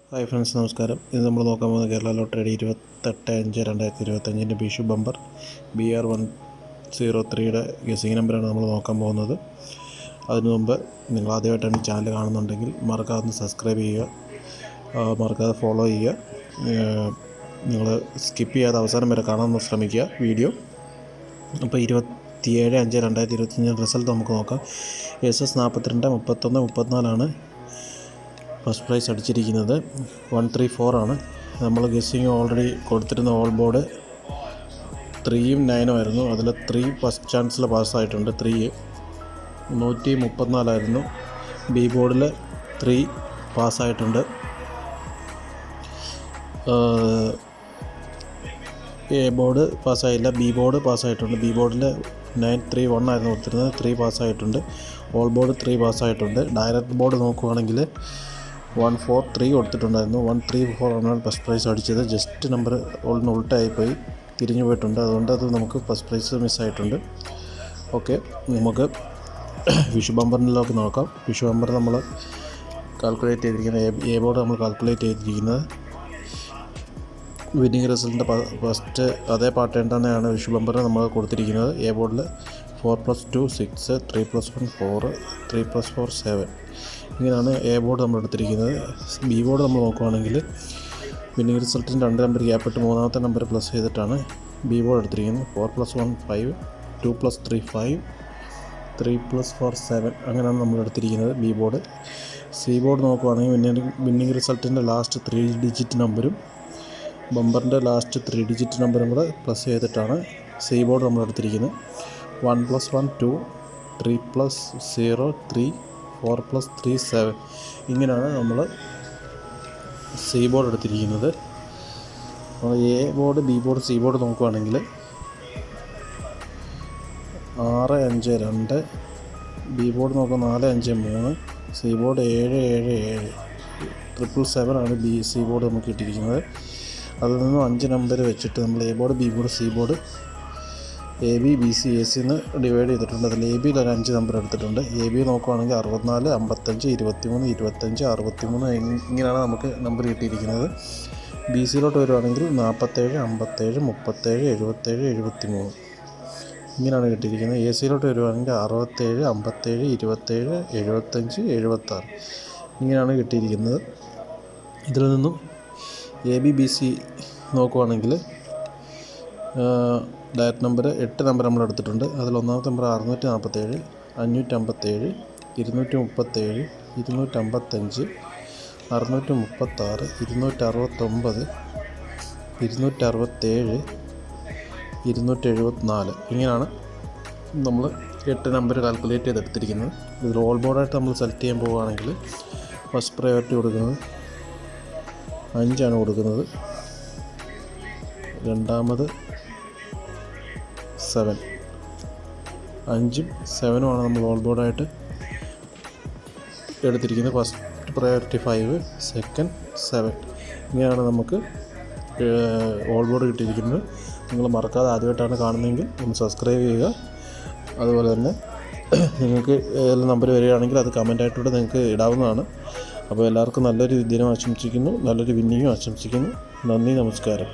Hi friends, നമസ്കാരം. ഇത് നമ്മൾ നോക്കാൻ പോകുന്നത് കേരള ലോട്ടറിയുടെ 28/5/2025 വിഷു ബമ്പർ BR103 ഗസിങ് നമ്പറാണ് നമ്മൾ നോക്കാൻ പോകുന്നത്. അതിനു മുമ്പ് നിങ്ങൾ ആദ്യമായിട്ടാണ് ഈ ചാനൽ കാണുന്നുണ്ടെങ്കിൽ മറക്കാതെ സബ്സ്ക്രൈബ് ചെയ്യുക, മറക്കാതെ ഫോളോ ചെയ്യുക. നിങ്ങൾ സ്കിപ്പ് ചെയ്യാതെ അവസാനം വരെ കാണാൻ ശ്രമിക്കുക വീഡിയോ. അപ്പോൾ 27/5/2025 റിസൾട്ട് നമുക്ക് നോക്കാം. SS 42 31 34 first prize അടിച്ചിരിക്കുന്നത്. 134 ആണ്. നമ്മൾ ഗസ്സിങ് ഓൾറെഡി കൊടുത്തിരുന്ന ഓൾ ബോർഡ് 3ഉം 9ഉം ആയിരുന്നു. അതിൽ 3 ഫസ്റ്റ് ചാൻസിൽ പാസ്സായിട്ടുണ്ട്. 3 134 ആയിരുന്നു. ബി ബോർഡിൽ 3 പാസ്സായിട്ടുണ്ട്. എ ബോർഡ് പാസ്സായില്ല, ബി ബോർഡ് പാസ്സായിട്ടുണ്ട്. ബി ബോർഡിൽ 931 ആയിരുന്നു കൊടുത്തിരുന്നത്, 3 പാസ്സായിട്ടുണ്ട്. ഓൾ ബോർഡ് 3 പാസ്സായിട്ടുണ്ട്. ഡയറക്റ്റ് ബോർഡ് നോക്കുകയാണെങ്കിൽ 143 കൊടുത്തിട്ടുണ്ടായിരുന്നു. 134 ആണ് ഫസ്റ്റ് പ്രൈസ് അടിച്ചത്. ജസ്റ്റ് നമ്പർ ഉൾട്ടായിപ്പോയി, തിരിഞ്ഞു പോയിട്ടുണ്ട്. അതുകൊണ്ട് അത് നമുക്ക് ഫസ്റ്റ് പ്രൈസ് മിസ്സായിട്ടുണ്ട്. ഓക്കെ, നമുക്ക് വിഷു ബമ്പറിലേക്ക് നോക്കാം. വിഷു ബമ്പർ നമ്മൾ കാൽക്കുലേറ്റ് ചെയ്തിരിക്കുന്നത്, എ ബോർഡ് നമ്മൾ കാൽക്കുലേറ്റ് ചെയ്തിരിക്കുന്നത് വിന്നിങ് റിസൾട്ടിൻ്റെ ഫസ്റ്റ് അതേ പാറ്റേൺ തന്നെയാണ് വിഷു ബമ്പറിന് നമ്മൾ കൊടുത്തിരിക്കുന്നത്. എ ബോർഡിൽ 4+2 6, 3+1 4, 3+4 7 ഇങ്ങനെയാണ് എ ബോർഡ് നമ്മൾ എടുത്തിരിക്കുന്നത്. ബി ബോർഡ് നമ്മൾ നോക്കുകയാണെങ്കിൽ വിന്നിങ് റിസൾട്ടിന് 2 നമ്പർ ഗ്യാപ്പിട്ട് 3ാമത്തെ നമ്പർ പ്ലസ് ചെയ്തിട്ടാണ് ബി ബോർഡ് എടുത്തിരിക്കുന്നത്. 4+1 5, 2+3 5, 3+4 7 അങ്ങനെയാണ് നമ്മൾ എടുത്തിരിക്കുന്നത് ബി ബോർഡ്. സി ബോർഡ് നോക്കുകയാണെങ്കിൽ വിന്നിങ് റിസൾട്ടിൻ്റെ ലാസ്റ്റ് 3 ഡിജിറ്റ് നമ്പറും ബമ്പറിൻ്റെ ലാസ്റ്റ് 3 ഡിജിറ്റ് നമ്പറും കൂടെ പ്ലസ് ചെയ്തിട്ടാണ് സി ബോർഡ് നമ്മൾ എടുത്തിരിക്കുന്നത്. 1+1 2, 3+0 3, 4+3 7 ഇങ്ങനെയാണ് നമ്മൾ സി ബോർഡ് എടുത്തിരിക്കുന്നത്. A board, B board, C board നോക്കുകയാണെങ്കിൽ 6 5 2, ബി ബോർഡ് നോക്കുക 4 5 3, സി ബോർഡ് 7 7 7 7 ആണ് സി ബോർഡ് നമുക്ക് കിട്ടിയിരിക്കുന്നത്. അതിൽ നിന്നും 5 നമ്പർ വെച്ചിട്ട് നമ്മൾ A board, B board, C board, A B, B C, A C എന്ന് ഡിവൈഡ് ചെയ്തിട്ടുണ്ട്. അതിൽ എ ബിയിൽ ഒരു 5 നമ്പർ എടുത്തിട്ടുണ്ട്. എ ബി നോക്കുകയാണെങ്കിൽ 64 55 23 25 63 ഇങ്ങനെയാണ് നമുക്ക് നമ്പർ കിട്ടിയിരിക്കുന്നത്. ബി സിയിലോട്ട് വരുവാണെങ്കിൽ 47 57 37 77 73 ഇങ്ങനെയാണ് കിട്ടിയിരിക്കുന്നത്. എ സിയിലോട്ട് വരുവാണെങ്കിൽ 67 57 27 75 76 ഇങ്ങനെയാണ് കിട്ടിയിരിക്കുന്നത്. ഇതിൽ നിന്നും എ ബി, ബി സി നോക്കുകയാണെങ്കിൽ ഡയറക്റ്റ് നമ്പർ 8 നമ്പർ നമ്മൾ എടുത്തിട്ടുണ്ട്. അതിൽ ഒന്നാമത്തെ നമ്പർ 647, 557, 237, 255, 636, 269, 267, 274 ഇങ്ങനെയാണ് നമ്മൾ 8 നമ്പർ കാൽക്കുലേറ്റ് ചെയ്തെടുത്തിരിക്കുന്നത്. ഇതിൽ ഓൾ ബോർഡായിട്ട് നമ്മൾ സെലക്ട് ചെയ്യാൻ പോവുകയാണെങ്കിൽ ഫസ്റ്റ് പ്രയോറിറ്റി കൊടുക്കുന്നത് 5 ആണ് കൊടുക്കുന്നത്. രണ്ടാമത് 7, 5ഉം 7ഉം ആണ് നമ്മൾ ഓൾ ബോർഡായിട്ട് എടുത്തിരിക്കുന്നത്. ഫസ്റ്റ് പ്രയോറിറ്റി 5, സെക്കൻഡ് 7 ഇങ്ങനെയാണ് നമുക്ക് ഓൾ ബോർഡ് കിട്ടിയിരിക്കുന്നത്. നിങ്ങൾ മറക്കാതെ ആദ്യമായിട്ടാണ് കാണുന്നതെങ്കിൽ ഒന്ന് സബ്സ്ക്രൈബ് ചെയ്യുക. അതുപോലെ തന്നെ നിങ്ങൾക്ക് ഏതെങ്കിലും നമ്പർ വരികയാണെങ്കിൽ അത് കമൻ്റായിട്ടൂടെ നിങ്ങൾക്ക് ഇടാവുന്നതാണ്. അപ്പോൾ എല്ലാവർക്കും നല്ലൊരു ദിനം ആശംസിക്കുന്നു, നല്ലൊരു വിന്നിങ്ങും ആശംസിക്കുന്നു. നന്ദി, നമസ്കാരം.